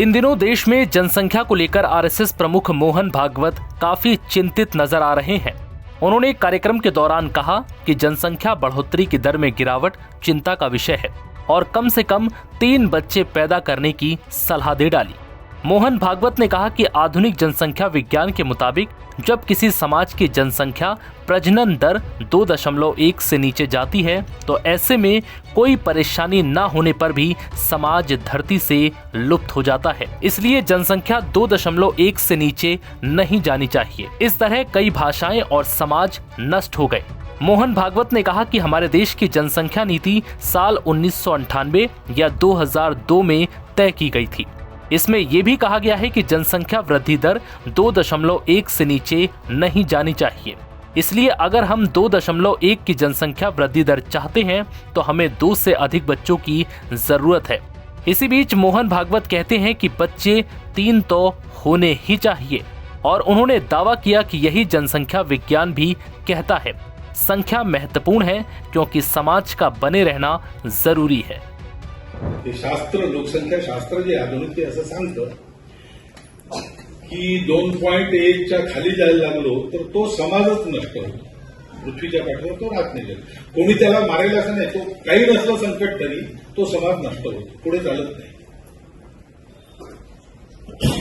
इन दिनों देश में जनसंख्या को लेकर आरएसएस प्रमुख मोहन भागवत काफी चिंतित नजर आ रहे हैं। उन्होंने एक कार्यक्रम के दौरान कहा कि जनसंख्या बढ़ोतरी की दर में गिरावट चिंता का विषय है और कम से कम 3 बच्चे पैदा करने की सलाह दे डाली। मोहन भागवत ने कहा कि आधुनिक जनसंख्या विज्ञान के मुताबिक जब किसी समाज की जनसंख्या प्रजनन दर 2.1 से नीचे जाती है तो ऐसे में कोई परेशानी न होने पर भी समाज धरती से लुप्त हो जाता है। इसलिए जनसंख्या 2.1 से नीचे नहीं जानी चाहिए। इस तरह कई भाषाएं और समाज नष्ट हो गए। मोहन भागवत ने कहा कि हमारे देश की जनसंख्या नीति साल 1998 या 2002 में तय की गई थी। इसमें यह भी कहा गया है कि जनसंख्या वृद्धि दर 2.1 से नीचे नहीं जानी चाहिए। इसलिए अगर हम 2.1 की जनसंख्या वृद्धि दर चाहते हैं तो हमें 2 से अधिक बच्चों की जरूरत है। इसी बीच मोहन भागवत कहते हैं कि बच्चे 3 तो होने ही चाहिए और उन्होंने दावा किया कि यही जनसंख्या विज्ञान भी कहता है। संख्या महत्वपूर्ण है क्योंकि समाज का बने रहना जरूरी है। शास्त्र, लोकसंख्या शास्त्र जे आधुनिक ते असं सांगतं की 2.1च्या खाली जायला लागलो तर तो समाजच नष्ट होतो, पृथ्वीच्या पाठीवर तो राहत नाही। कोणी त्याला मारेल असं नाही, तो काही नसलं संकट तरी तो समाज नष्ट होतो, पुढे चालत नाही।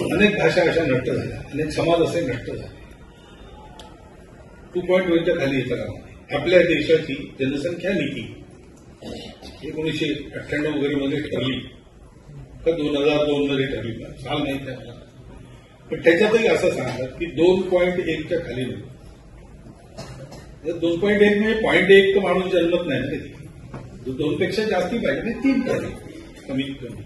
अनेक भाषा अशा नष्ट झाल्या, अनेक समाज असे नष्ट झाले। 2.1च्या खाली येतं का? आपल्या देशाची जनसंख्या नीती 1998 वगैरे मध्ये ठरली का 2002 मध्ये ठरली का साल माहित आहे आपल्याला, पण त्याच्यातही असं सांगतात की 2.1च्या खाली नाही। 2.1 म्हणजे 0.1 तर माणूस जन्मत नाही ना, 2 पेक्षा जास्ती पाहिजे नाही, 3 पाहिजे कमीत कमी,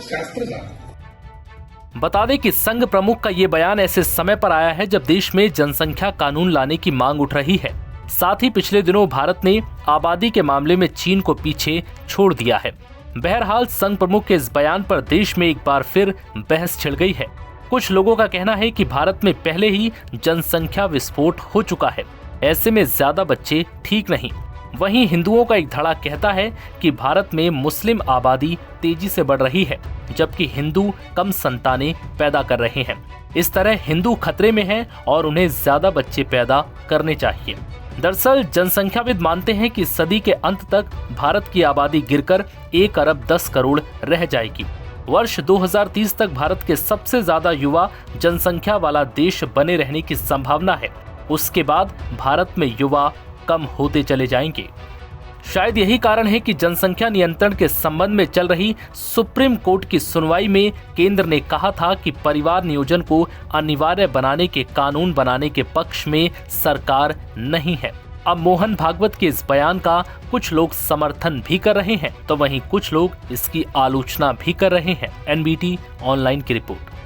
शास्त्र सांगतं। बता दें कि संघ प्रमुख का ये बयान ऐसे समय पर आया है जब देश में जनसंख्या कानून लाने की मांग उठ रही है। साथ ही पिछले दिनों भारत ने आबादी के मामले में चीन को पीछे छोड़ दिया है। बहरहाल संघ प्रमुख के इस बयान पर देश में एक बार फिर बहस छिड़ गई है। कुछ लोगों का कहना है कि भारत में पहले ही जनसंख्या विस्फोट हो चुका है, ऐसे में ज्यादा बच्चे ठीक नहीं। वहीं हिंदुओं का एक धड़ा कहता है कि भारत में मुस्लिम आबादी तेजी से बढ़ रही है जबकि हिंदू कम संतानें पैदा कर रहे हैं। इस तरह हिंदू खतरे में हैं और उन्हें ज्यादा बच्चे पैदा करने चाहिए। दरअसल जनसंख्याविद मानते हैं कि सदी के अंत तक भारत की आबादी गिरकर 1 अरब 10 करोड़ रह जाएगी। वर्ष 2030 तक भारत के सबसे ज्यादा युवा जनसंख्या वाला देश बने रहने की संभावना है। उसके बाद भारत में युवा कम होते चले जाएंगे। शायद यही कारण है कि जनसंख्या नियंत्रण के संबंध में चल रही सुप्रीम कोर्ट की सुनवाई में केंद्र ने कहा था कि परिवार नियोजन को अनिवार्य बनाने के कानून बनाने के पक्ष में सरकार नहीं है। अब मोहन भागवत के इस बयान का कुछ लोग समर्थन भी कर रहे हैं तो वहीं कुछ लोग इसकी आलोचना भी कर रहे हैं। एनबीटी ऑनलाइन की रिपोर्ट।